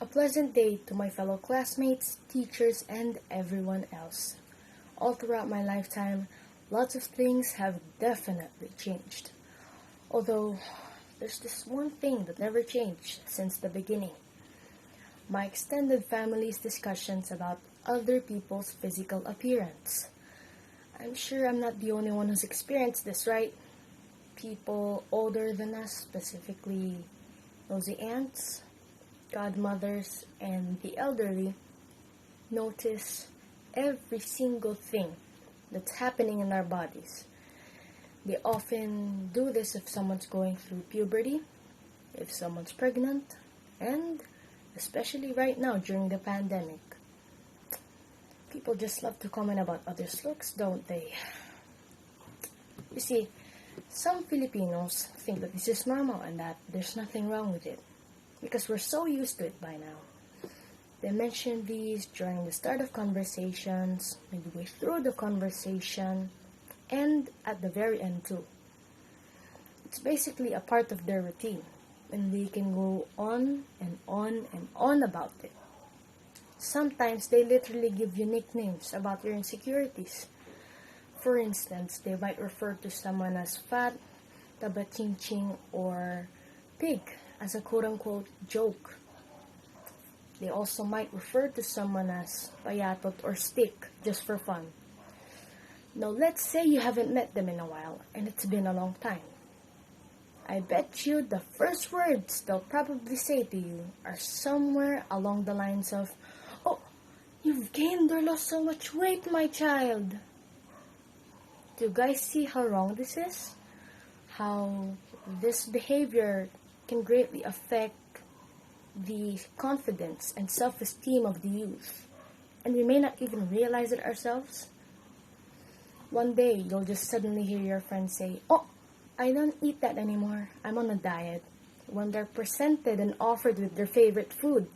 A pleasant day to my fellow classmates, teachers, and everyone else. All throughout my lifetime, lots of things have definitely changed. Although, there's this one thing that never changed since the beginning. My extended family's discussions about other people's physical appearance. I'm sure I'm not the only one who's experienced this, right? People older than us, specifically nosy aunts, godmothers, and the elderly, notice every single thing that's happening in our bodies. They often do this if someone's going through puberty, if someone's pregnant, and especially right now during the pandemic. People just love to comment about others' looks, don't they? You see, some Filipinos think that this is normal and that there's nothing wrong with it because we're so used to it by now. They mention these during the start of conversations, midway through the conversation, and at the very end too. It's basically a part of their routine, and they can go on and on and on about it. Sometimes they literally give you nicknames about your insecurities. For instance, they might refer to someone as fat, tabachiching, or pig as a quote-unquote joke. They also might refer to someone as payatot or stick just for fun. Now let's say you haven't met them in a while and it's been a long time. I bet you the first words they'll probably say to you are somewhere along the lines of, "Oh, you've gained or lost so much weight, my child." Do you guys see how wrong this is? How this behavior can greatly affect the confidence and self-esteem of the youth, and we may not even realize it ourselves. One day, you'll just suddenly hear your friend say, "Oh, I don't eat that anymore. I'm on a diet," when they're presented and offered with their favorite food.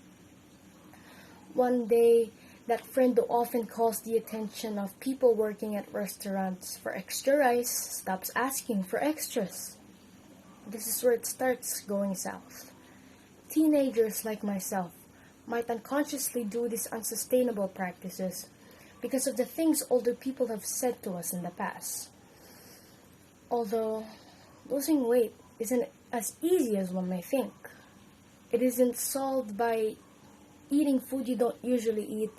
One day, that friend who often calls the attention of people working at restaurants for extra rice stops asking for extras. This is where it starts going south. Teenagers like myself might unconsciously do these unsustainable practices because of the things older people have said to us in the past. Although losing weight isn't as easy as one may think. It isn't solved by eating food you don't usually eat,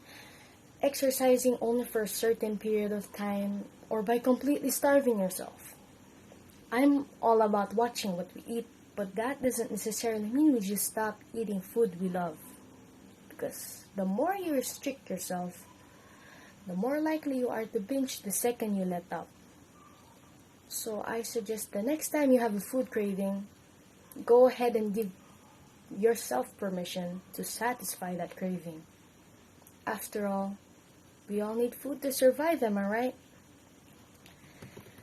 exercising only for a certain period of time, or by completely starving yourself. I'm all about watching what we eat, but that doesn't necessarily mean we just stop eating food we love. Because the more you restrict yourself, the more likely you are to binge the second you let up. So I suggest the next time you have a food craving, go ahead and give yourself permission to satisfy that craving. After all, we all need food to survive, am I right?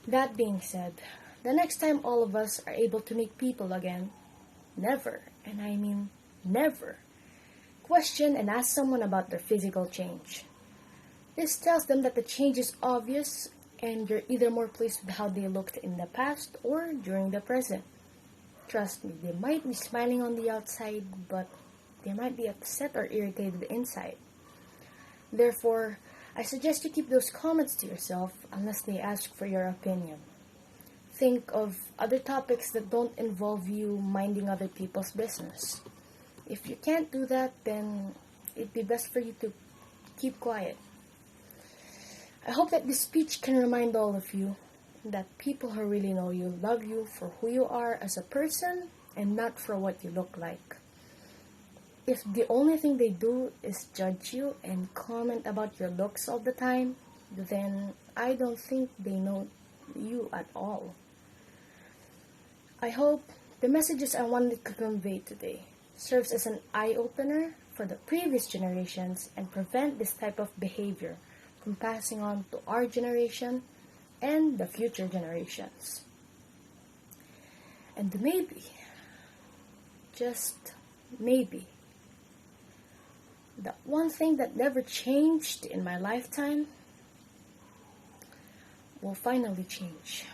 That being said, the next time all of us are able to meet people again, never, and I mean never, question and ask someone about their physical change. This tells them that the change is obvious and you're either more pleased with how they looked in the past or during the present. Trust me, they might be smiling on the outside, but they might be upset or irritated inside. Therefore, I suggest you keep those comments to yourself unless they ask for your opinion. Think of other topics that don't involve you minding other people's business. If you can't do that, then it'd be best for you to keep quiet. I hope that this speech can remind all of you that people who really know you love you for who you are as a person and not for what you look like. If the only thing they do is judge you and comment about your looks all the time, then I don't think they know you at all. I hope the messages I wanted to convey today serves as an eye-opener for the previous generations and prevent this type of behavior from passing on to our generation and the future generations. And maybe, just maybe, the one thing that never changed in my lifetime will finally change.